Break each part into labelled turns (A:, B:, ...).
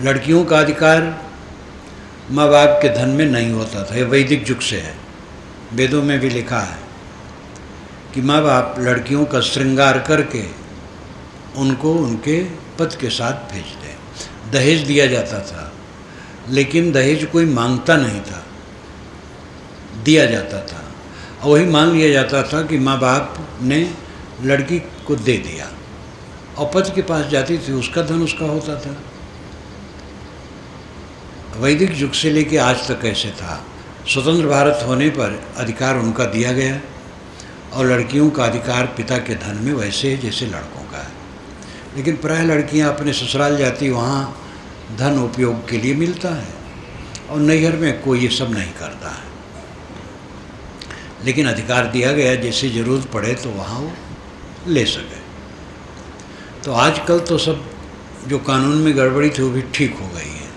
A: लड़कियों का अधिकार माँ बाप के धन में नहीं होता था। यह वैदिक युग से है, वेदों में भी लिखा है कि माँ बाप लड़कियों का श्रृंगार करके उनको उनके पति के साथ भेज दें। दहेज दिया जाता था, लेकिन दहेज कोई मांगता नहीं था, दिया जाता था। और वही मान लिया जाता था कि माँ बाप ने लड़की को दे दिया, और पति के पास जाती थी, उसका धन उसका होता था। वैदिक युग से लेके आज तक ऐसे था। स्वतंत्र भारत होने पर अधिकार उनका दिया गया, और लड़कियों का अधिकार पिता के धन में वैसे है जैसे लड़कों का है। लेकिन प्राय लड़कियां अपने ससुराल जाती, वहाँ धन उपयोग के लिए मिलता है, और नैहर में कोई ये सब नहीं करता है। लेकिन अधिकार दिया गया, जैसे ज़रूरत पड़े तो वहाँ वो ले सके। तो आजकल तो सब जो कानून में गड़बड़ी थी वो भी ठीक हो गई है।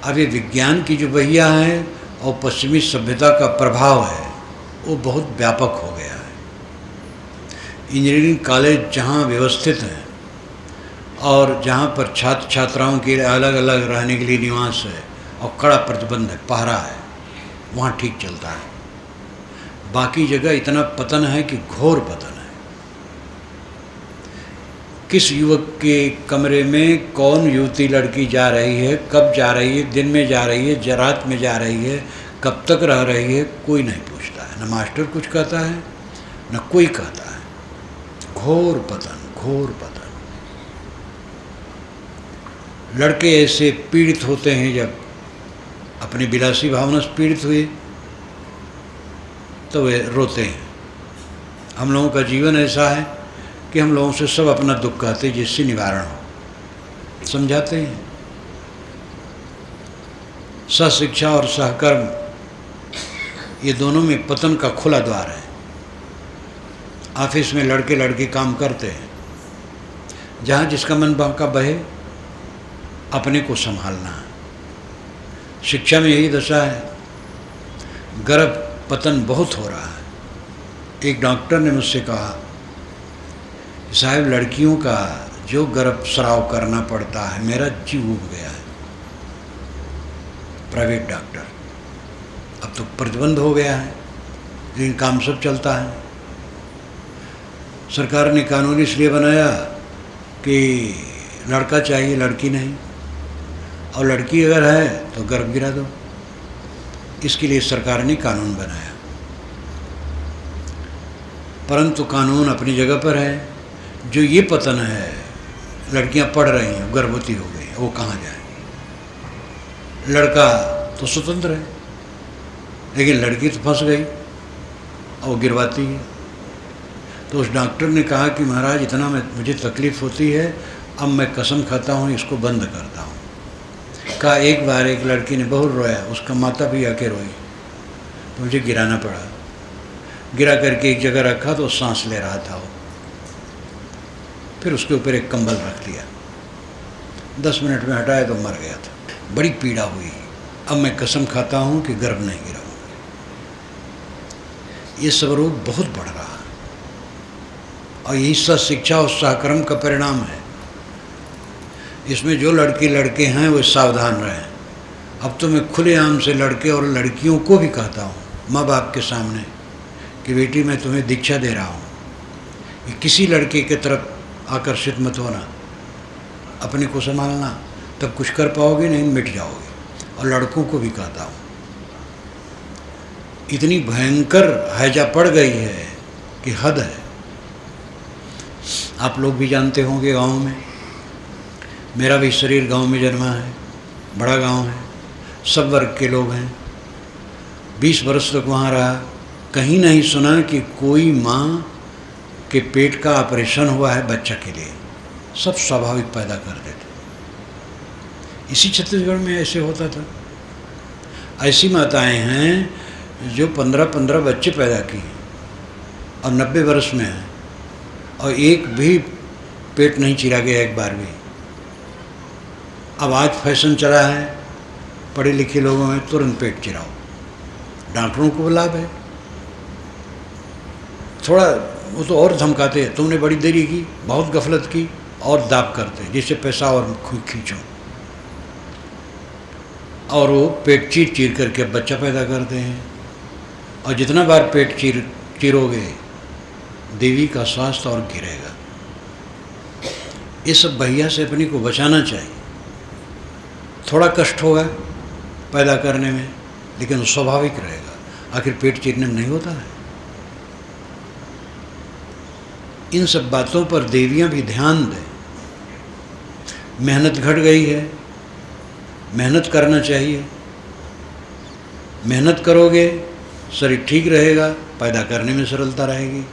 A: अब ये विज्ञान की जो वहिया है और पश्चिमी सभ्यता का प्रभाव है, वो बहुत व्यापक हो गया है। इंजीनियरिंग कॉलेज जहाँ व्यवस्थित हैं और जहाँ पर छात्र छात्राओं के लिए अलग अलग रहने के लिए निवास है और कड़ा प्रतिबंध है, पहरा है, वहाँ ठीक चलता है। बाकी जगह इतना पतन है कि घोर पतन है। किस युवक के कमरे में कौन युवती लड़की जा रही है, कब जा रही है, दिन में जा रही है, रात में जा रही है, कब तक रह रही है, कोई नहीं पूछता है। न मास्टर कुछ कहता है, न कोई कहता है। घोर पतन, घोर पतन। लड़के ऐसे पीड़ित होते हैं, जब अपनी विलासी भावना से पीड़ित हुए तो वे रोते हैं। हम लोगों का जीवन ऐसा है कि हम लोगों से सब अपना दुख कहते हैं, जिससे निवारण हो, समझाते हैं। सहशिक्षा और सहकर्म, ये दोनों में पतन का खुला द्वार है। ऑफिस में लड़के लड़के काम करते हैं, जहाँ जिसका मन बहका बहे, अपने को संभालना है। शिक्षा में यही दशा है। गर्भ पतन बहुत हो रहा है। एक डॉक्टर ने मुझसे कहा, साहब लड़कियों का जो गर्भ स्राव करना पड़ता है, मेरा जीव उब गया है। प्राइवेट डॉक्टर, अब तो प्रतिबंध हो गया है, लेकिन काम सब चलता है। सरकार ने कानून इसलिए बनाया कि लड़का चाहिए, लड़की नहीं, और लड़की अगर है तो गर्भ गिरा दो। इसके लिए सरकार ने कानून बनाया, परंतु कानून अपनी जगह पर है। जो ये पतन है, लड़कियां पढ़ रही हैं, गर्भवती हो गई, वो कहाँ जाए? लड़का तो स्वतंत्र है, लेकिन लड़की तो फंस गई और वो गिरवाती है। तो उस डॉक्टर ने कहा कि महाराज इतना मुझे तकलीफ़ होती है, अब मैं कसम खाता हूँ इसको बंद करता हूँ। कहा एक बार एक लड़की ने बहुत रोया, उसका माता भी आके रोई, तो मुझे गिराना पड़ा। गिरा करके एक जगह रखा तो सांस ले रहा था वो, फिर उसके ऊपर एक कंबल रख दिया, 10 मिनट में हटाया तो मर गया था। बड़ी पीड़ा हुई। अब मैं कसम खाता हूँ कि गर्भ नहीं गिराऊंगा। ये सब रोग बहुत बढ़ रहा है, और यही शिक्षा और सहकर्म का परिणाम है। इसमें जो लड़की लड़के हैं वो सावधान रहें। अब तो मैं खुलेआम से लड़के और लड़कियों को भी कहता हूँ माँ बाप के सामने कि बेटी मैं तुम्हें दीक्षा दे रहा हूँ, कि किसी लड़के की तरफ आकर्षित मत होना, अपने को संभालना, तब कुछ कर पाओगे, नहीं मिट जाओगे। और लड़कों को भी कहता हूँ, इतनी भयंकर हैजा पड़ गई है कि हद है। आप लोग भी जानते होंगे, गाँव में, मेरा भी शरीर गांव में जन्मा है, बड़ा गांव है, सब वर्ग के लोग हैं। 20 वर्ष तक वहाँ रहा, कहीं नहीं सुना कि कोई माँ के पेट का ऑपरेशन हुआ है बच्चा के लिए। सब स्वाभाविक पैदा कर देते। इसी छत्तीसगढ़ में ऐसे होता था। ऐसी माताएं हैं जो 15-15 बच्चे पैदा किए और 90 वर्ष में हैं, और एक भी पेट नहीं चिरा गया एक बार भी। अब आज फैशन चला है पढ़े लिखे लोगों में, तुरंत पेट चिराओ। डॉक्टरों को लाभ है, थोड़ा वो तो और धमकाते हैं, तुमने बड़ी देरी की, बहुत गफलत की, और दाब करते हैं जिससे पैसा और खींचो। और वो पेट चीर चीर करके बच्चा पैदा करते हैं। और जितना बार पेट चीरोगे देवी का स्वास्थ्य और गिरेगा। इस सब बहिया से अपनी को बचाना चाहिए। थोड़ा कष्ट होगा पैदा करने में, लेकिन वो स्वाभाविक रहेगा। आखिर पेट चीरने में नहीं होता है। इन सब बातों पर देवियां भी ध्यान दें। मेहनत घट गई है, मेहनत करना चाहिए। मेहनत करोगे शरीर ठीक रहेगा, पैदा करने में सरलता रहेगी।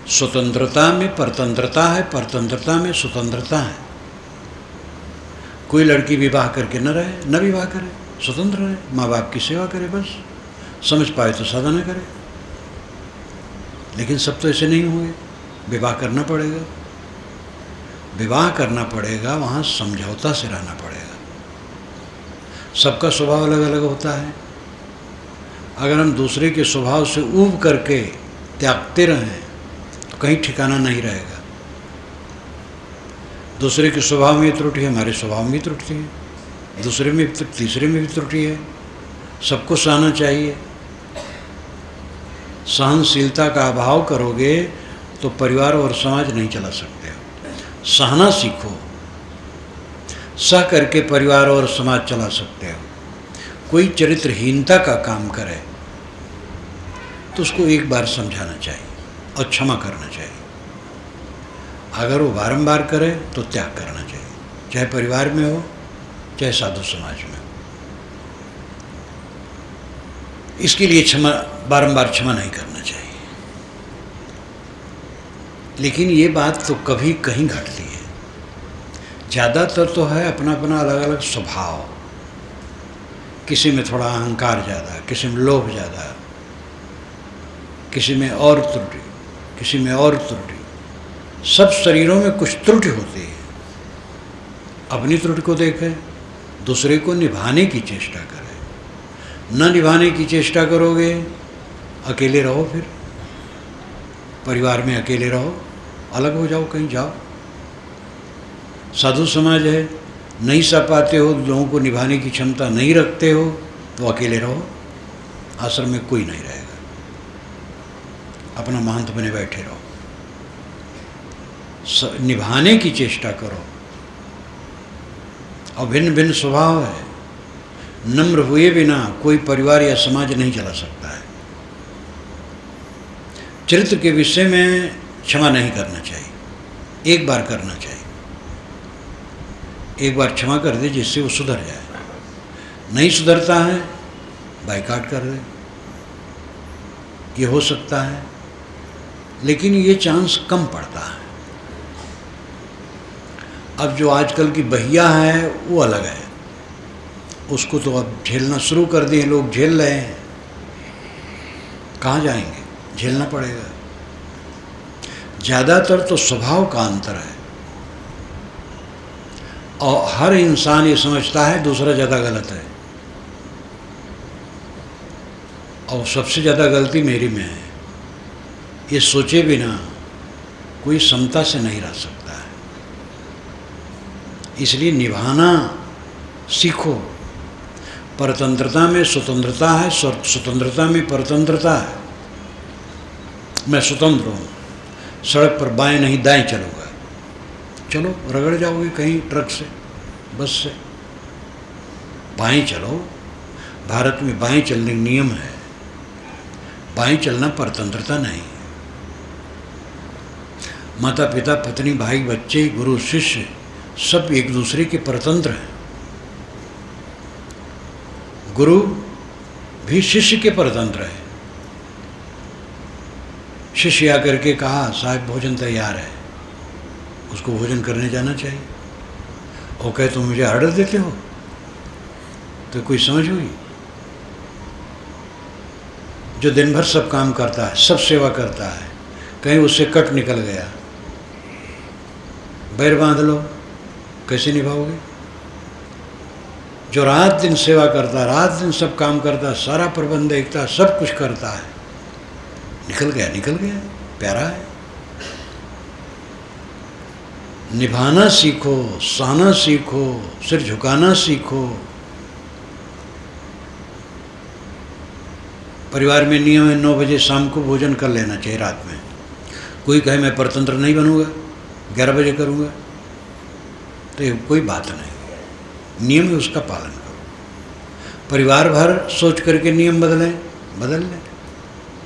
A: स्वतंत्रता में परतंत्रता है, परतंत्रता में स्वतंत्रता है। कोई लड़की विवाह करके न रहे, न विवाह करे, स्वतंत्र रहे, माँ बाप की सेवा करे, बस समझ पाए तो साधना करे। लेकिन सब तो ऐसे नहीं हुए, विवाह करना पड़ेगा। विवाह करना पड़ेगा, वहाँ समझौता से रहना पड़ेगा। सबका स्वभाव अलग अलग होता है। अगर हम दूसरे के स्वभाव से ऊब करके त्यागते रहें तो कहीं ठिकाना नहीं रहेगा। दूसरे के स्वभाव में त्रुटि है, हमारे स्वभाव में त्रुटि है, दूसरे में तीसरे में भी त्रुटि है। सबको सहना चाहिए। सहनशीलता का अभाव करोगे तो परिवार और समाज नहीं चला सकते हो। सहना सीखो, सह करके परिवार और समाज चला सकते हो। कोई चरित्रहीनता का काम करे तो उसको एक बार समझाना चाहिए और क्षमा करना चाहिए। अगर वो बारंबार करे तो त्याग करना चाहिए, चाहे परिवार में हो चाहे साधु समाज में। इसके लिए क्षमा, बारंबार क्षमा नहीं करना चाहिए। लेकिन ये बात तो कभी कहीं घटती है। ज़्यादातर तो है अपना अपना अलग अलग स्वभाव। किसी में थोड़ा अहंकार ज़्यादा, किसी में लोभ ज़्यादा, किसी में और त्रुटि, किसी में और त्रुटि। सब शरीरों में कुछ त्रुटि होती है। अपनी त्रुटि को देखें, दूसरे को निभाने की चेष्टा करें। न निभाने की चेष्टा करोगे अकेले रहो, फिर परिवार में अकेले रहो, अलग हो जाओ, कहीं जाओ। साधु समाज है, नहीं सह पाते हो, लोगों को निभाने की क्षमता नहीं रखते हो तो अकेले रहो। आश्रम में कोई नहीं रहेगा, अपना महंत बने बैठे रहो। निभाने की चेष्टा करो। और भिन्न भिन्न स्वभाव है। नम्र हुए बिना कोई परिवार या समाज नहीं चला सकता है। चरित्र के विषय में क्षमा नहीं करना चाहिए, एक बार करना चाहिए। एक बार क्षमा कर दे जिससे वो सुधर जाए। नहीं सुधरता है बाइकाट कर दे, ये हो सकता है, लेकिन ये चांस कम पड़ता है। अब जो आजकल की बहिया है वो अलग है, उसको तो अब झेलना शुरू कर दिए लोग, झेल रहे हैं। कहाँ जाएंगे, झेलना पड़ेगा। ज़्यादातर तो स्वभाव का अंतर है और हर इंसान ये समझता है दूसरा ज़्यादा गलत है और सबसे ज़्यादा गलती मेरी में है। ये सोचे बिना कोई समता से नहीं रह सकता है। इसलिए निभाना सीखो। परतंत्रता में स्वतंत्रता है, स्वतंत्रता में परतंत्रता है। मैं स्वतंत्र हूँ, सड़क पर बाएं नहीं दाएं चलूँगा। चलो, रगड़ जाओगे कहीं ट्रक से, बस से। बाएं चलो। भारत में बाएं चलने का नियम है। बाएं चलना परतंत्रता नहीं है। माता पिता, पत्नी, भाई, बच्चे, गुरु, शिष्य सब एक दूसरे के परतंत्र हैं। गुरु भी शिष्य के परतंत्र है। शिष्य आकर के कहा साहब भोजन तैयार है, उसको भोजन करने जाना चाहिए। और कहे तुम मुझे ऑर्डर देते हो, तो कोई समझ हुई? जो दिन भर सब काम करता है, सब सेवा करता है, कहीं उससे कट निकल गया, बैर बांध लो, कैसे निभाओगे? जो रात दिन सेवा करता है, रात दिन सब काम करता है, सारा प्रबंध देखता है, सब कुछ करता है, निकल गया, निकल गया, प्यारा है। निभाना सीखो, सहना सीखो, सिर झुकाना सीखो। परिवार में नियम है 9 बजे शाम को भोजन कर लेना चाहिए रात में। कोई कहे मैं परतंत्र नहीं बनूंगा, 11 बजे करूंगा, तो ये कोई बात नहीं। नियम है उसका पालन करो। परिवार भर सोच करके नियम बदल लें,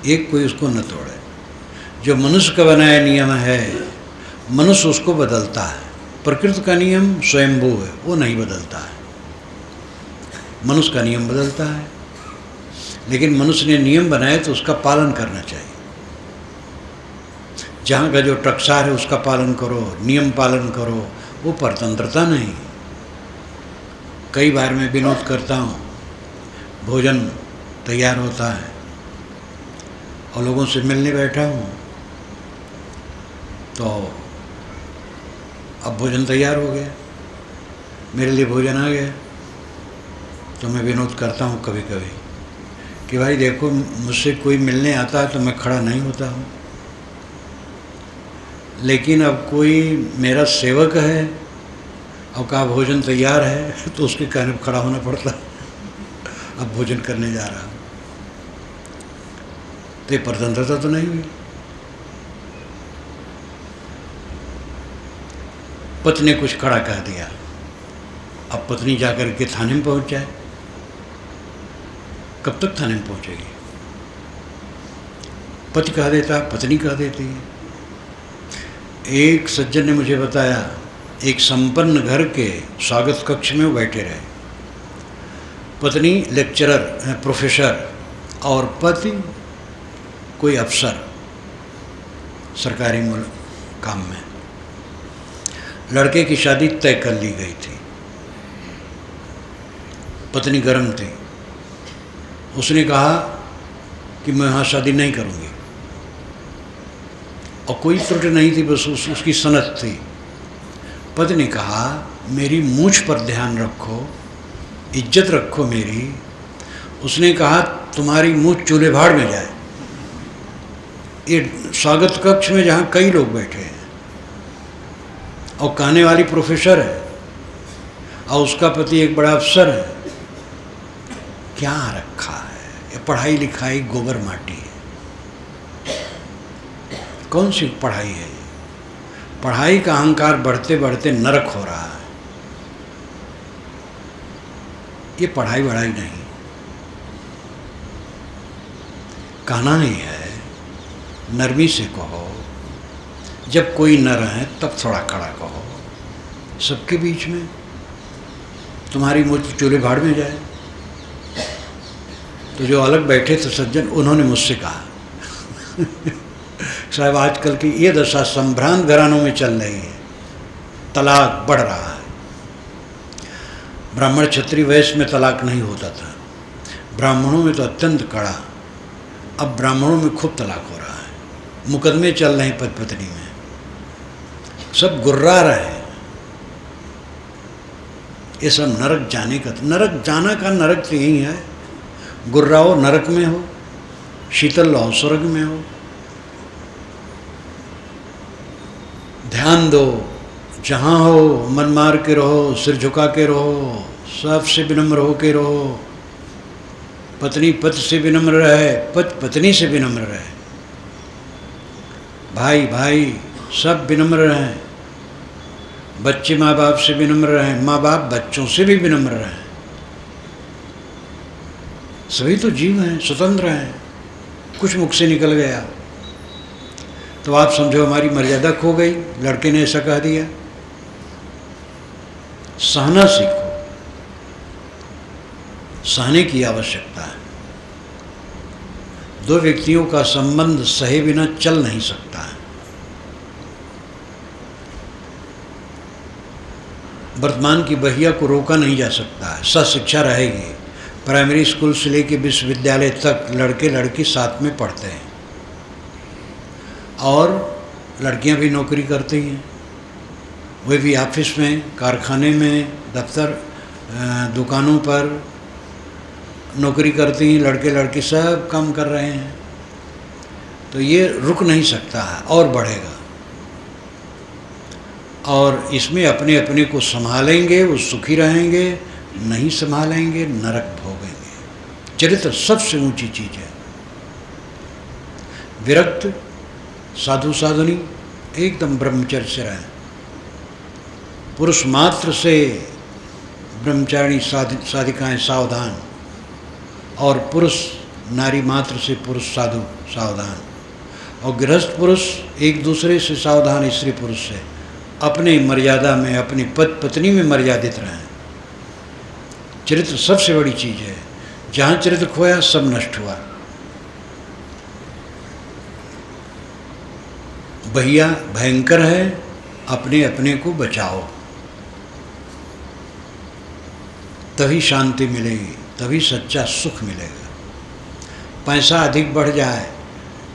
A: एक कोई उसको न तोड़े। जो मनुष्य का बनाया नियम है, मनुष्य उसको बदलता है। प्रकृति का नियम स्वयंभू है, वो नहीं बदलता है। मनुष्य का नियम बदलता है, लेकिन मनुष्य ने नियम बनाए तो उसका पालन करना चाहिए। जहाँ का जो टकसार है उसका पालन करो, नियम पालन करो, वो परतंत्रता नहीं। कई बार मैं विनोद करता हूँ, भोजन तैयार होता है और लोगों से मिलने बैठा हूँ, तो अब भोजन तैयार हो गया, मेरे लिए भोजन आ गया, तो मैं विनोद करता हूँ कभी कभी कि भाई देखो, मुझसे कोई मिलने आता है तो मैं खड़ा नहीं होता हूँ, लेकिन अब कोई मेरा सेवक है और कहा भोजन तैयार है, तो उसके कहने पर खड़ा होना पड़ता। अब भोजन करने जा रहा हूँ, तो ये परतंत्रता तो नहीं हुई। पत्नी ने कुछ खड़ा कह दिया, अब पत्नी जाकर के थाने में पहुंच जाए, कब तक थाने में पहुंचेगी? पति कह देता, पत्नी कह देती है। एक सज्जन ने मुझे बताया, एक संपन्न घर के स्वागत कक्ष में वो बैठे रहे, पत्नी लेक्चरर प्रोफेसर और पति कोई अफसर सरकारी काम में। लड़के की शादी तय कर ली गई थी, पत्नी गर्म थी, उसने कहा कि मैं यहाँ शादी नहीं करूँगी, और कोई त्रुटि नहीं थी, बस उसकी सनत थी। पति ने कहा मेरी मूंछ पर ध्यान रखो, इज्जत रखो मेरी। उसने कहा तुम्हारी मूंछ चूल्हे भाड़ में जाए। ये स्वागत कक्ष में जहाँ कई लोग बैठे हैं और कहने वाली प्रोफेसर है और उसका पति एक बड़ा अफसर है, क्या रखा है? ये पढ़ाई लिखाई गोबर माटी है। कौन सी पढ़ाई है? पढ़ाई का अहंकार बढ़ते बढ़ते नरक हो रहा है। ये पढ़ाई वढ़ाई नहीं, कहना ही है, नरमी से कहो। जब कोई न रहे तब थोड़ा खड़ा कहो, सबके बीच में। तुम्हारी मूर्ति चूल्हे भाड़ में जाए। तो जो अलग बैठे थे सज्जन, उन्होंने मुझसे कहा साहब आजकल की ये दशा संभ्रांत घरानों में चल रही है, तलाक बढ़ रहा है। ब्राह्मण क्षत्रिय वैश्य में तलाक नहीं होता था, ब्राह्मणों में तो अत्यंत कड़ा। अब ब्राह्मणों में खूब तलाक हो रहा है, मुकदमे चल रहे हैं पति पत्नी में, सब गुर्रा रहे हैं। ये सब नरक जाने का, नरक जाना का नरक तो यही है, गुर्राओ नरक में हो, शीतल रहो स्वर्ग में हो। ध्यान दो, जहाँ हो मन मार के रहो, सिर झुका के रहो, सबसे विनम्र हो के रहो। पत्नी पति से विनम्र रहे, पति पत्नी से विनम्र रहे, भाई भाई सब विनम्र रहें, बच्चे माँ बाप से विनम्र रहें, माँ बाप बच्चों से भी विनम्र रहें। सभी तो जीव हैं, स्वतंत्र हैं। कुछ मुख से निकल गया तो आप समझो हमारी मर्यादा खो गई, लड़के ने ऐसा कह दिया। सहना सीखो, सहने की आवश्यकता है। दो व्यक्तियों का संबंध सहे बिना चल नहीं सकता है। वर्तमान की बहिया को रोका नहीं जा सकता है, सशिक्षा रहेगी। प्राइमरी स्कूल से लेकर विश्वविद्यालय तक लड़के लड़की साथ में पढ़ते हैं और लड़कियां भी नौकरी करती हैं, वे भी ऑफिस में, कारखाने में, दफ्तर, दुकानों पर नौकरी करती हैं। लड़के लड़की सब काम कर रहे हैं, तो ये रुक नहीं सकता है और बढ़ेगा। और इसमें अपने अपने को संभालेंगे वो सुखी रहेंगे, नहीं संभालेंगे नरक भोगेंगे। चरित्र सबसे ऊंची चीज है। विरक्त साधु साधुनी एकदम ब्रह्मचर्य से रहें। पुरुष मात्र से ब्रह्मचारिणी साधिकाएं सावधान, और पुरुष नारी मात्र से पुरुष साधु सावधान, और गृहस्थ पुरुष एक दूसरे से सावधान स्त्री पुरुष से। अपने मर्यादा में, अपनी पत्नी में मर्यादित रहें। चरित्र सबसे बड़ी चीज है। जहाँ चरित्र खोया सब नष्ट हुआ। भैया भयंकर है, अपने अपने को बचाओ, तभी शांति मिलेगी, तभी सच्चा सुख मिलेगा। पैसा अधिक बढ़ जाए,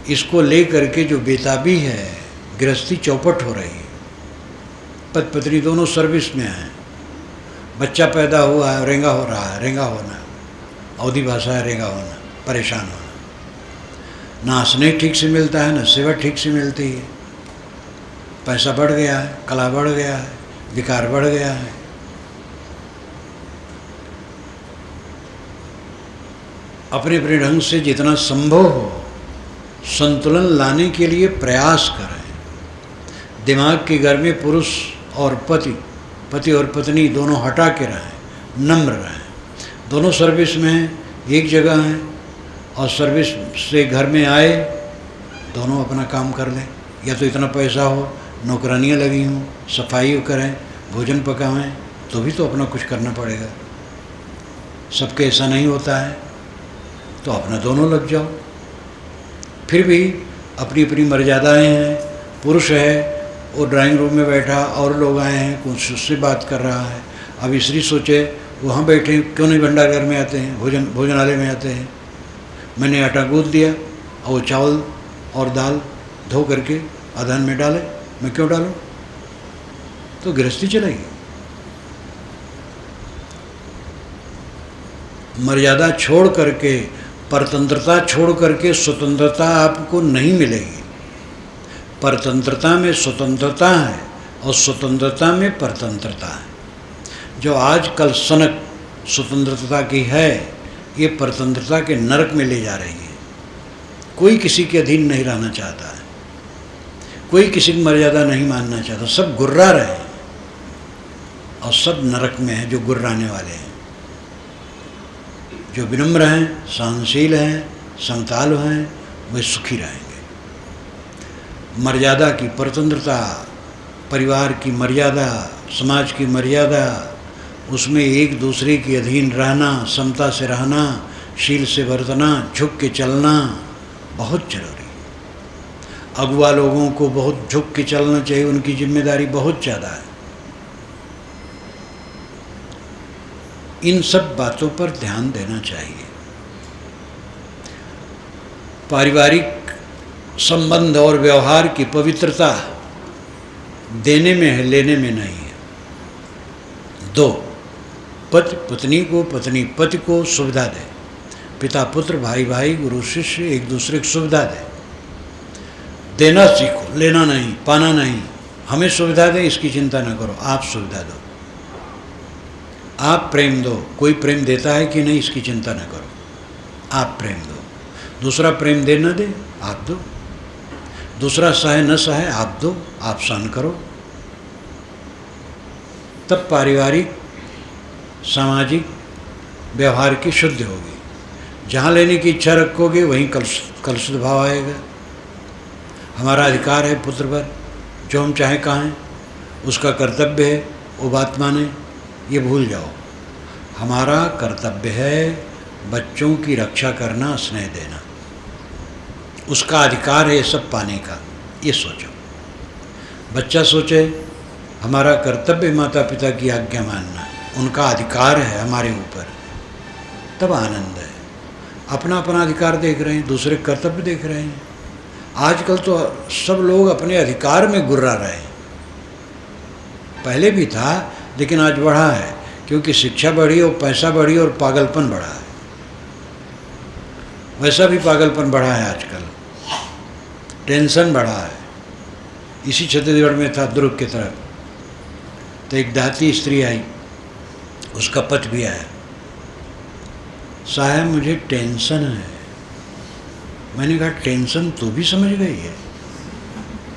A: इसको लेकर के जो बेताबी है, गृहस्थी चौपट हो रही है। पति पत्नी दोनों सर्विस में हैं, बच्चा पैदा हुआ है, रेंगा हो रहा है, रेंगा होना, अवधी भाषा है रेंगा होना, परेशान होना। ना स्नेह ठीक से मिलता है, ना सेवा ठीक से मिलती है। पैसा बढ़ गया है, कला बढ़ गया है, विकार बढ़ गया है। अपने अपने ढंग से जितना संभव हो संतुलन लाने के लिए प्रयास करें। दिमाग के घर में पुरुष और पति और पत्नी दोनों हटा के रहें, नम्र रहें। दोनों सर्विस में हैं, एक जगह हैं, और सर्विस से घर में आए दोनों अपना काम कर लें। या तो इतना पैसा हो, नौकरानियाँ लगी हों, सफाई करें, भोजन पकाएं, तो भी तो अपना कुछ करना पड़ेगा। सबके ऐसा नहीं होता है, तो अपना दोनों लग जाओ। फिर भी अपनी अपनी मर्यादाएं हैं। पुरुष है वो ड्राइंग रूम में बैठा, और लोग आए हैं, कुछ उससे बात कर रहा है। अब स्त्री सोचे वहाँ बैठे क्यों नहीं भंडारघर में आते हैं, भोजनालय में आते हैं। मैंने आटा गूंथ दिया और वो चावल और दाल धो करके अधन में डाले, मैं क्यों डालूं? तो गृहस्थी चलेगी। मर्यादा छोड़ करके, परतंत्रता छोड़ करके स्वतंत्रता आपको नहीं मिलेगी। परतंत्रता में स्वतंत्रता है और स्वतंत्रता में परतंत्रता है। जो आजकल सनक स्वतंत्रता की है, ये परतंत्रता के नरक में ले जा रही है। कोई किसी के अधीन नहीं रहना चाहता है, कोई किसी की मर्यादा नहीं मानना चाहता। सब गुर्रा रहे हैं और सब नरक में हैं जो गुर्राने वाले हैं। जो विनम्र हैं, सहनशील हैं, समताल हैं, वे सुखी रहेंगे। मर्यादा की परतंत्रता, परिवार की मर्यादा, समाज की मर्यादा, उसमें एक दूसरे के अधीन रहना, समता से रहना, शील से बरतना, झुक के चलना बहुत जरूरी है। अगुआ लोगों को बहुत झुक के चलना चाहिए, उनकी जिम्मेदारी बहुत ज़्यादा है। इन सब बातों पर ध्यान देना चाहिए। पारिवारिक संबंध और व्यवहार की पवित्रता देने में है, लेने में नहीं है। 2, पति पत्नी को, पत्नी पति को सुविधा दे। पिता पुत्र, भाई भाई, गुरु शिष्य एक दूसरे को सुविधा दे। देना सीखो, लेना नहीं, पाना नहीं। हमें सुविधा दे इसकी चिंता न करो, आप सुविधा दो, आप प्रेम दो। कोई प्रेम देता है कि नहीं इसकी चिंता न करो, आप प्रेम दो। दूसरा प्रेम दे न दे, आप दो। दूसरा सहे न सहे, आप दो, आप सहन करो। तब पारिवारिक सामाजिक व्यवहार की शुद्धि होगी। जहाँ लेने की इच्छा रखोगे वहीं कलुषित भाव आएगा। हमारा अधिकार है पुत्र पर, जो हम चाहें कहें, उसका कर्तव्य है वो बात माने, ये भूल जाओ। हमारा कर्तव्य है बच्चों की रक्षा करना, स्नेह देना, उसका अधिकार है ये सब पाने का। ये सोचो। बच्चा सोचे हमारा कर्तव्य माता पिता की आज्ञा मानना, उनका अधिकार है हमारे ऊपर, तब आनंद है। अपना अपना अधिकार देख रहे हैं, दूसरे कर्तव्य देख रहे हैं। आजकल तो सब लोग अपने अधिकार में गुर्रा रहे हैं। पहले भी था लेकिन आज बढ़ा है, क्योंकि शिक्षा बढ़ी और पैसा बढ़ी और पागलपन बढ़ा है। वैसा भी पागलपन बढ़ा है आजकल, टेंशन बढ़ा है। इसी छत्तीसगढ़ में था दुर्ग की तरफ, तो एक देहाती स्त्री आई, उसका पति भी आया। साहब मुझे टेंशन है। मैंने कहा टेंशन तू भी समझ गई है?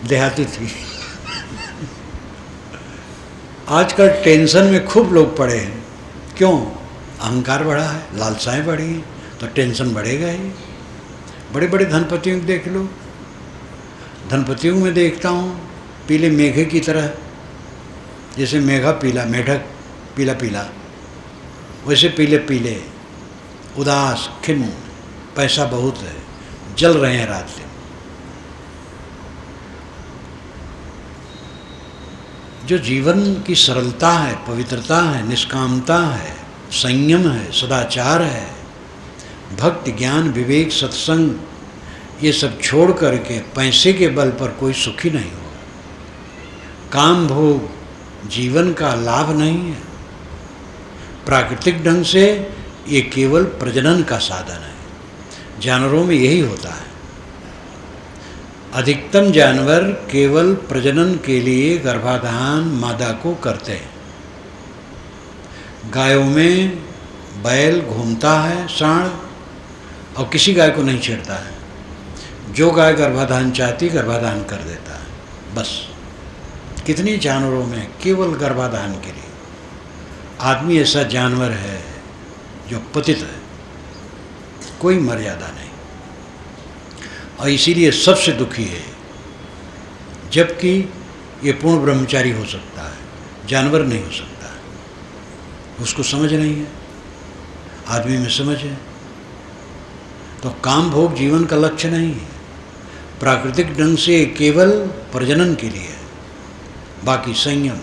A: देहाती थी। आजकल टेंशन में खूब लोग पड़े हैं। क्यों? अहंकार बढ़ा है, लालसाएं बढ़ी हैं, तो टेंशन बढ़ेगा ही। बड़े बड़े धनपतियों को देख लो। धनपतियों में देखता हूँ पीले मेघे की तरह, जैसे मेघा पीला, मेढक पीला पीला, वैसे पीले पीले, उदास खिन्न, पैसा बहुत है, जल रहे हैं रात दिन। जो जीवन की सरलता है, पवित्रता है, निष्कामता है, संयम है, सदाचार है, भक्ति, ज्ञान, विवेक, सत्संग, ये सब छोड़ करके पैसे के बल पर कोई सुखी नहीं होगा। काम भोग जीवन का लाभ नहीं है। प्राकृतिक ढंग से ये केवल प्रजनन का साधन है। जानवरों में यही होता है। अधिकतम जानवर केवल प्रजनन के लिए गर्भाधान मादा को करते हैं। गायों में बैल घूमता है साढ़, और किसी गाय को नहीं छेड़ता है। जो गाय गर्भाधान चाहती गर्भाधान कर देता है, बस। कितने जानवरों में केवल गर्भाधान के लिए। आदमी ऐसा जानवर है जो पतित है, कोई मर्यादा नहीं, और इसीलिए सबसे दुखी है। जबकि ये पूर्ण ब्रह्मचारी हो सकता है, जानवर नहीं हो सकता। उसको समझ नहीं है, आदमी में समझ है। तो काम भोग जीवन का लक्ष्य नहीं है। प्राकृतिक ढंग से केवल प्रजनन के लिए है, बाकी संयम।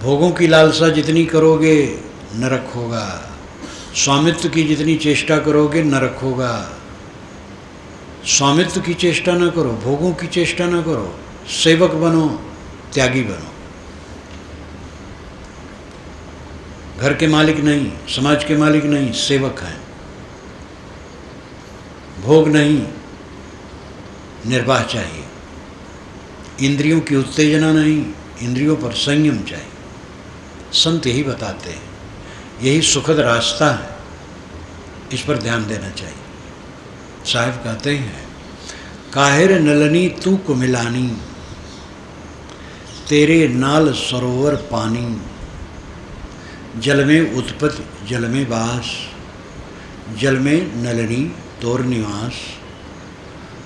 A: भोगों की लालसा जितनी करोगे नरक होगा। स्वामित्व की जितनी चेष्टा करोगे नरक होगा। स्वामित्व की चेष्टा न करो, भोगों की चेष्टा न करो, सेवक बनो, त्यागी बनो। घर के मालिक नहीं, समाज के मालिक नहीं, सेवक हैं। भोग नहीं, निर्वाह चाहिए। इंद्रियों की उत्तेजना नहीं, इंद्रियों पर संयम चाहिए। संत यही बताते हैं, यही सुखद रास्ता है, इस पर ध्यान देना चाहिए। साहब कहते हैं, काहिर नलनी तू कुमिलानी, तेरे नाल सरोवर पानी, जल में उत्पत्ति जल में वास, जल में नलनी तोर निवास,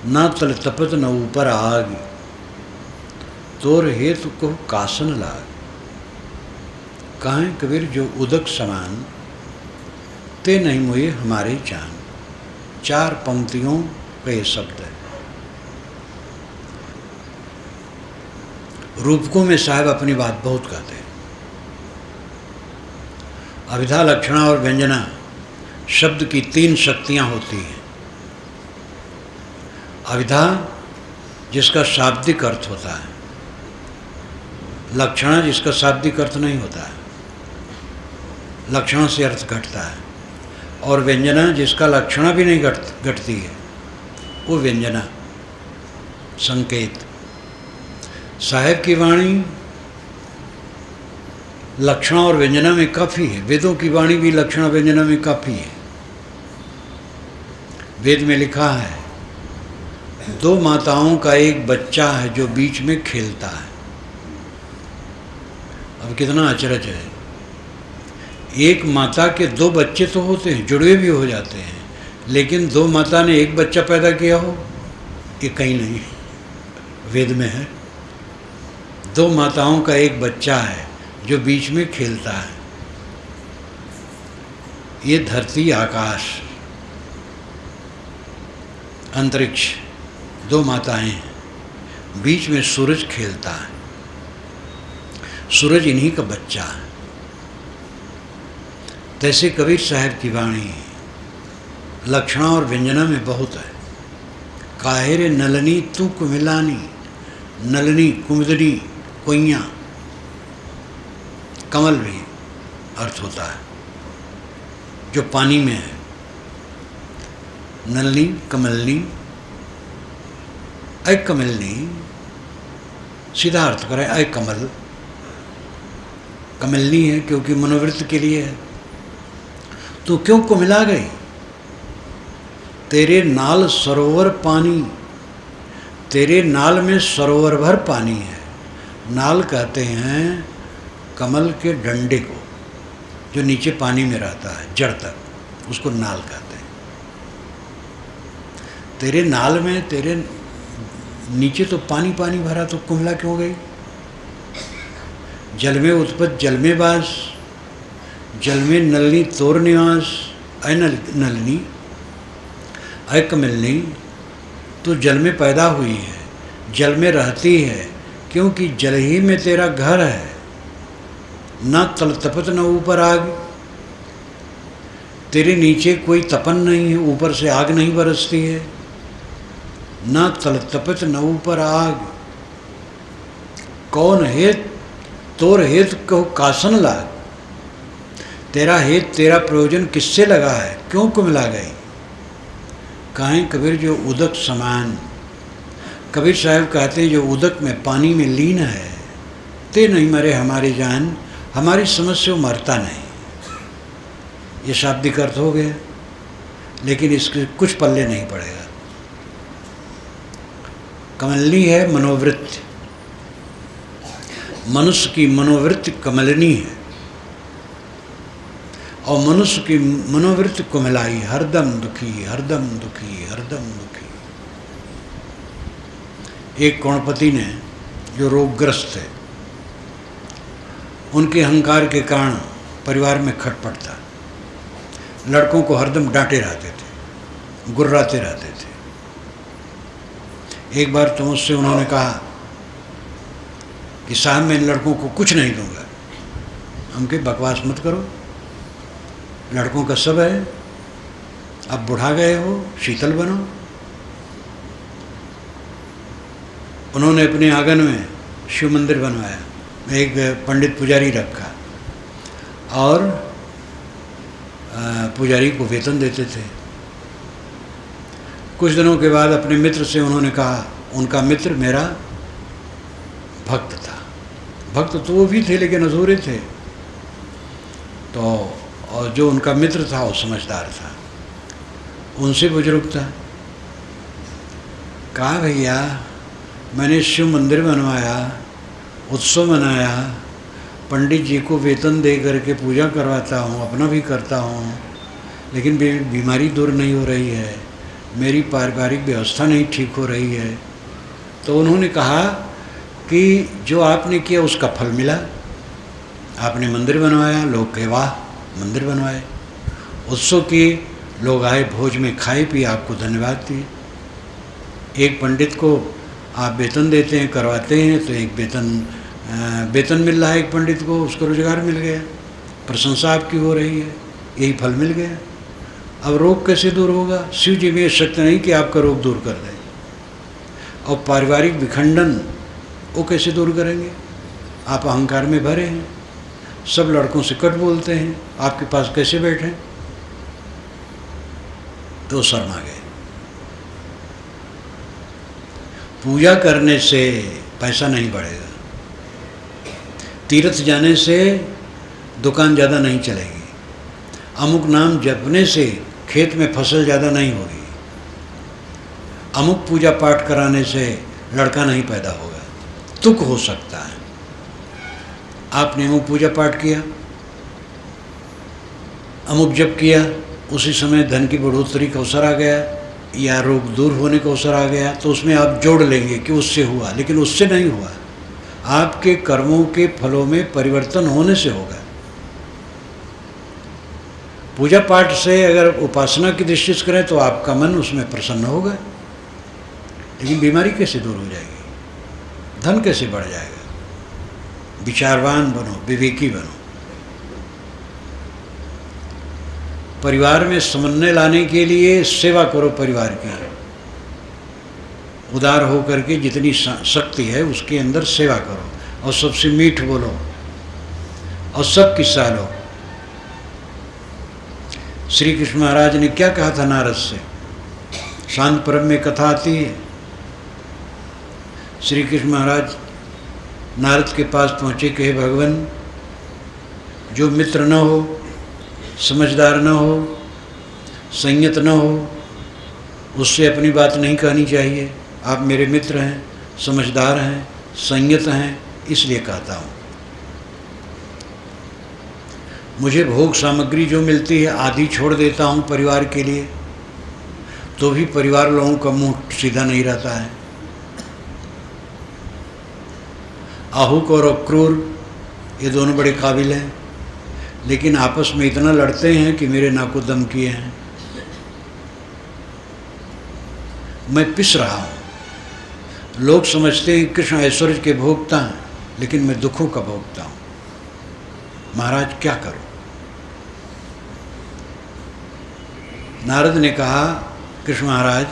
A: न तल तपत न ऊपर आग, तोर हेतु को कासन लाग। कहें कबीर जो उदक समान, ते नहीं मुए हमारे चान। 4 पंक्तियों का ये शब्द है। रूपकों में साहब अपनी बात बहुत कहते हैं। अभिधा, लक्षणा और व्यंजना शब्द की 3 शक्तियां होती हैं। अभिधा जिसका शाब्दिक अर्थ होता है, लक्षणा जिसका शाब्दिक अर्थ नहीं होता है, लक्षणा से अर्थ घटता है, और व्यंजना जिसका लक्षणा भी नहीं घटती है, वो व्यंजना, संकेत। साहेब की वाणी लक्षणा और व्यंजना में काफ़ी है। वेदों की वाणी भी लक्षणा व्यंजना में काफ़ी है। वेद में लिखा है, 2 माताओं का एक बच्चा है जो बीच में खेलता है। अब कितना अचरज है, एक माता के 2 बच्चे तो होते हैं, जुड़वे भी हो जाते हैं, लेकिन 2 माता ने एक बच्चा पैदा किया हो, ये कहीं नहीं, वेद में है। 2 माताओं का एक बच्चा है जो बीच में खेलता है। ये धरती, आकाश, अंतरिक्ष, 2 माताएं हैं, बीच में सूरज खेलता है। सूरज इन्हीं का बच्चा है। तैसे कबीर साहब की वाणी लक्षणा और व्यंजना में बहुत है। काहिर नलनी तू कुमिलानी, नलनी कुमुदनी, कोइयाँ, कमल भी अर्थ होता है जो पानी में है। नलनी, कमलनी, अकमलनी, सीधा अर्थ करें, अय कमल, कमलनी है क्योंकि मनोवृत्ति के लिए है। तो क्यों कुमिला गई? तेरे नाल सरोवर पानी, तेरे नाल में सरोवर भर पानी है। नाल कहते हैं कमल के डंडे को, जो नीचे पानी में रहता है जड़ तक, उसको नाल कहते हैं। तेरे नाल में, तेरे नीचे तो पानी पानी भरा, तो कुमिला क्यों गई? जल में उत्पत्त जल में वास, जल में नलनी तोर निवास। अय नलनी, अय कमलनी, तो जल में पैदा हुई है, जल में रहती है, क्योंकि जल ही में तेरा घर है। न तल तपत न ऊपर आग, तेरे नीचे कोई तपन नहीं है, ऊपर से आग नहीं बरसती है। न तल तपत न ऊपर आग, कौन हेत तोर हेत कहो कासन लाग। तेरा हेत, तेरा प्रयोजन किससे लगा है? क्यों कुमिला गई? कहें कबीर जो उदक समान, कबीर साहब कहते हैं जो उदक में पानी में लीन है, ते नहीं मरे हमारी जान, हमारी समझ से वो मरता नहीं। ये शाब्दिक अर्थ हो गया, लेकिन इसके कुछ पल्ले नहीं पड़ेगा। कमलनी है मनोवृत्ति, मनुष्य की मनोवृत्ति कमलनी है, और मनुष्य की मनोवृत्ति कुमिलाई, हरदम दुखी, हरदम दुखी, हरदम दुखी। एक कौणपति ने, जो रोगग्रस्त थे, उनके अहंकार के कारण परिवार में खटपट था। लड़कों को हरदम डांटे रहते थे, गुर्राते रहते थे। एक बार तो मुझसे उन्होंने कहा कि साहब मैं इन लड़कों को कुछ नहीं दूंगा। हम के बकवास मत करो, लड़कों का सब है, अब बुढ़ा गए हो, शीतल बनो। उन्होंने अपने आंगन में शिव मंदिर बनवाया, एक पंडित पुजारी रखा, और पुजारी को वेतन देते थे। कुछ दिनों के बाद अपने मित्र से उन्होंने कहा, उनका मित्र मेरा भक्त था, भक्त तो वो भी थे लेकिन अधूरे थे, तो और जो उनका मित्र था वो समझदार था, उनसे बुजुर्ग था। कहा भैया मैंने शिव मंदिर बनवाया, उत्सव मनाया, पंडित जी को वेतन दे करके पूजा करवाता हूँ, अपना भी करता हूँ, लेकिन बीमारी दूर नहीं हो रही है, मेरी पारिवारिक व्यवस्था नहीं ठीक हो रही है। तो उन्होंने कहा कि जो आपने किया उसका फल मिला, आपने मंदिर बनवाया, लोग कहे वाह मंदिर बनवाए, उत्सव किए, लोग आए, भोज में खाए पिए, आपको धन्यवाद दिए। एक पंडित को आप वेतन देते हैं, करवाते हैं, तो एक वेतन मिल रहा है एक पंडित को, उसको रोजगार मिल गया, प्रशंसा आपकी हो रही है, यही फल मिल गया। अब रोग कैसे दूर होगा? शिव जी में ये शक्ति नहीं कि आपका रोग दूर कर दें। और पारिवारिक विखंडन वो कैसे दूर करेंगे? आप अहंकार में भरे हैं, सब लड़कों से कट बोलते हैं, आपके पास कैसे बैठे? तो शर्मा गए। पूजा करने से पैसा नहीं बढ़ेगा, तीर्थ जाने से दुकान ज़्यादा नहीं चलेगी, अमुक नाम जपने से खेत में फसल ज़्यादा नहीं होगी, अमुक पूजा पाठ कराने से लड़का नहीं पैदा होगा, तुक हो सकता है। आपने अमुक पूजा पाठ किया, अमुक जप किया, उसी समय धन की बढ़ोतरी का अवसर आ गया या रोग दूर होने का अवसर आ गया, तो उसमें आप जोड़ लेंगे कि उससे हुआ, लेकिन उससे नहीं हुआ, आपके कर्मों के फलों में परिवर्तन होने से होगा। पूजा पाठ से अगर उपासना की दृष्टि से करें तो आपका मन उसमें प्रसन्न होगा, लेकिन बीमारी कैसे दूर हो जाएगी? धन कैसे बढ़ जाएगा? विचारवान बनो, विवेकी बनो। परिवार में समन्वय लाने के लिए सेवा करो परिवार की, उदार हो करके जितनी शक्ति है उसके अंदर सेवा करो, और सबसे मीठ बोलो, और सबकी सलाह लो। श्री कृष्ण महाराज ने क्या कहा था नारद से? शांत परम में कथा आती है, श्री कृष्ण महाराज नारद के पास पहुँचे कि हे भगवान, जो मित्र न हो, समझदार न हो, संयत न हो, उससे अपनी बात नहीं कहनी चाहिए। आप मेरे मित्र हैं, समझदार हैं, संयत हैं, इसलिए कहता हूँ। मुझे भोग सामग्री जो मिलती है आधी छोड़ देता हूँ परिवार के लिए, तो भी परिवार लोगों का मुंह सीधा नहीं रहता है। आहुक और अक्रूर ये दोनों बड़े काबिल हैं, लेकिन आपस में इतना लड़ते हैं कि मेरे नाक को दम किए हैं। मैं पिस रहा हूँ। लोग समझते हैं कृष्ण ऐश्वर्य के भोगता हैं, लेकिन मैं दुखों का भोगता हूँ। महाराज क्या करूं? नारद ने कहा, कृष्ण महाराज,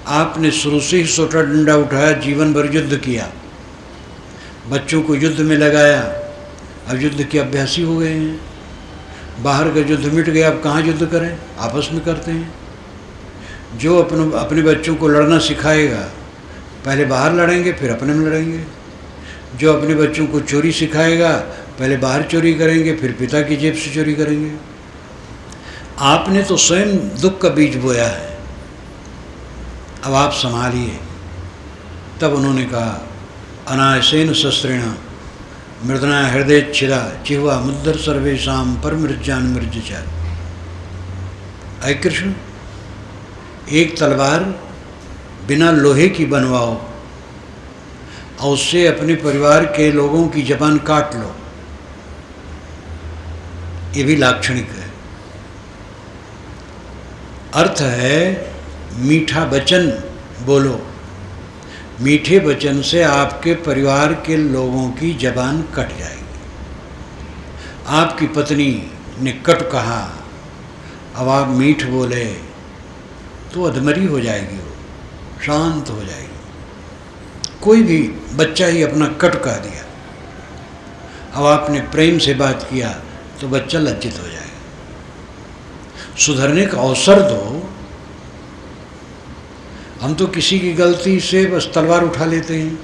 A: आपने शुरू से ही सोटा डंडा उठाया, जीवन भर युद्ध किया, बच्चों को युद्ध में लगाया, अब युद्ध के अभ्यासी हो गए हैं। बाहर का युद्ध मिट गया, अब कहाँ युद्ध करें? आपस में करते हैं। जो अपने बच्चों को लड़ना सिखाएगा, पहले बाहर लड़ेंगे, फिर अपने में लड़ेंगे। जो अपने बच्चों को चोरी सिखाएगा, पहले बाहर चोरी करेंगे, फिर पिता की जेब से चोरी करेंगे। आपने तो स्वयं दुख का बीज बोया है, अब आप संभालिए। तब उन्होंने कहा, अनायसेन शस्त्रेण मृदना हृदय छिदा चिह्वा मुद्दर सर्वेशाम पर मृजान मृजा। अय कृष्ण, एक तलवार बिना लोहे की बनवाओ और उससे अपने परिवार के लोगों की जबान काट लो। ये भी लाक्षणिक है। अर्थ है मीठा वचन बोलो, मीठे वचन से आपके परिवार के लोगों की जबान कट जाएगी। आपकी पत्नी ने कट कहा, अब आप मीठ बोले तो अधमरी हो जाएगी, वो शांत हो जाएगी। कोई भी बच्चा ही अपना कट कह दिया, अब आपने प्रेम से बात किया तो बच्चा लज्जित हो जाएगा। सुधरने का अवसर दो। हम तो किसी की गलती से बस तलवार उठा लेते हैं।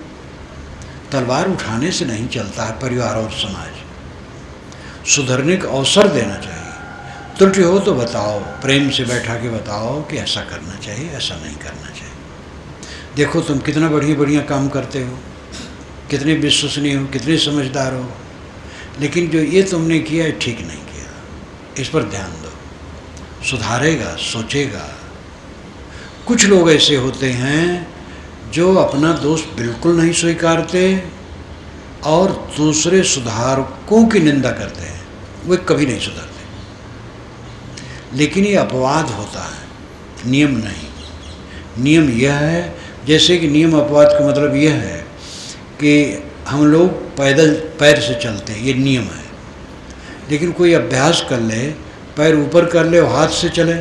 A: तलवार उठाने से नहीं चलता है परिवार और समाज। सुधरने का अवसर देना चाहिए। त्रुटि हो तो बताओ, प्रेम से बैठा के बताओ कि ऐसा करना चाहिए, ऐसा नहीं करना चाहिए। देखो तुम कितना बढ़िया काम करते हो, कितने विश्वसनीय हो, कितने समझदार हो, लेकिन जो ये तुमने किया है ठीक नहीं किया, इस पर ध्यान दो। सुधारेगा, सोचेगा। कुछ लोग ऐसे होते हैं जो अपना दोष बिल्कुल नहीं स्वीकारते और दूसरे सुधारकों की निंदा करते हैं, वे कभी नहीं सुधरते। लेकिन ये अपवाद होता है, नियम नहीं। नियम यह है, जैसे कि नियम अपवाद का मतलब यह है कि हम लोग पैदल पैर से चलते हैं, ये नियम है। लेकिन कोई अभ्यास कर ले, पैर ऊपर कर ले और हाथ से चले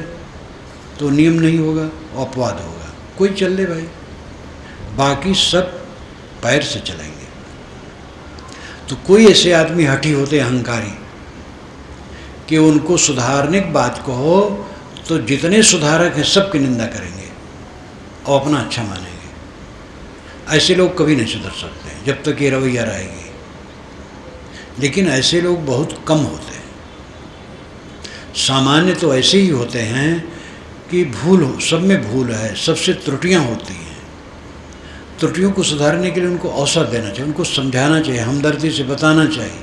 A: तो नियम नहीं होगा, अपवाद होगा। कोई चल ले भाई, बाकी सब पैर से चलेंगे। तो कोई ऐसे आदमी हठी होते अहंकारी कि उनको सुधारने की बात कहो तो जितने सुधारक हैं सबकी निंदा करेंगे और अपना अच्छा मानेंगे। ऐसे लोग कभी नहीं सुधर सकते जब तक ये रवैया रहेगी। लेकिन ऐसे लोग बहुत कम होते हैं। सामान्य तो ऐसे ही होते हैं कि भूल हो, सब में भूल है, सबसे त्रुटियां होती हैं। त्रुटियों को सुधारने के लिए उनको अवसर देना चाहिए, उनको समझाना चाहिए, हमदर्दी से बताना चाहिए।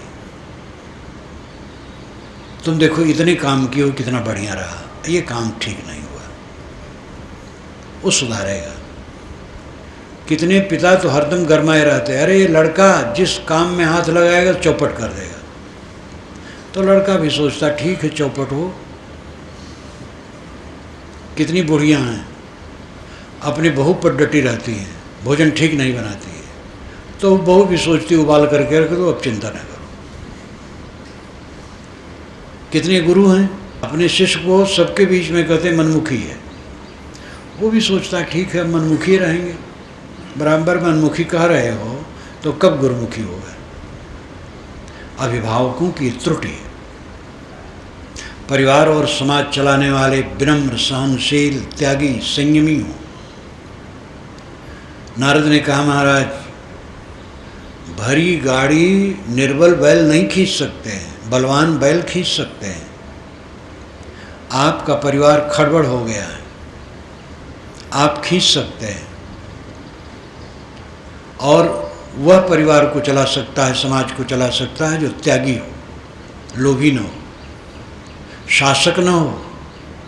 A: तुम देखो इतने काम किए हो, कितना बढ़िया रहा, ये काम ठीक नहीं हुआ, वो सुधारेगा। कितने पिता तो हरदम गरमाए रहते, अरे ये लड़का जिस काम में हाथ लगाएगा चौपट कर देगा। तो लड़का भी सोचता ठीक है चौपट हो। कितनी बुढ़ियाँ हैं अपनी बहू पर डटी रहती हैं, भोजन ठीक नहीं बनाती है, तो बहू भी सोचती उबाल करके रख दो, अब चिंता न करो। कितने गुरु हैं अपने शिष्य को सबके बीच में कहते मनमुखी है, वो भी सोचता ठीक है मनमुखी रहेंगे। बराबर मनमुखी कह रहे हो तो कब गुरुमुखी होगा। अभिभावकों की त्रुटि है। परिवार और समाज चलाने वाले विनम्र, सहनशील, त्यागी, संयमी हो। नारद ने कहा महाराज भरी गाड़ी निर्बल बैल नहीं खींच सकते हैं, बलवान बैल खींच सकते हैं। आपका परिवार खड़बड़ हो गया है, आप खींच सकते हैं और वह परिवार को चला सकता है, समाज को चला सकता है जो त्यागी हो, लोभी न हो, शासक न हो,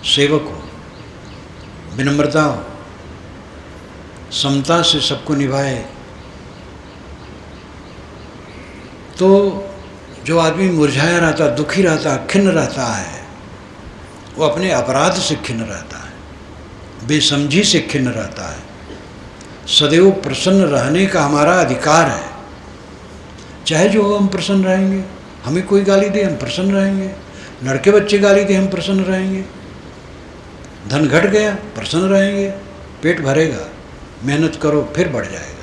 A: सेवक हो, विनम्रता हो, समता से सबको निभाए। तो जो आदमी मुरझाया रहता, दुखी रहता, खिन्न रहता है, वो अपने अपराध से खिन्न रहता है, बेसमझी से खिन्न रहता है। सदैव प्रसन्न रहने का हमारा अधिकार है। चाहे जो हो हम प्रसन्न रहेंगे, हमें कोई गाली दे हम प्रसन्न रहेंगे, लड़के बच्चे गाली दे हम प्रसन्न रहेंगे, धन घट गया प्रसन्न रहेंगे, पेट भरेगा, मेहनत करो फिर बढ़ जाएगा।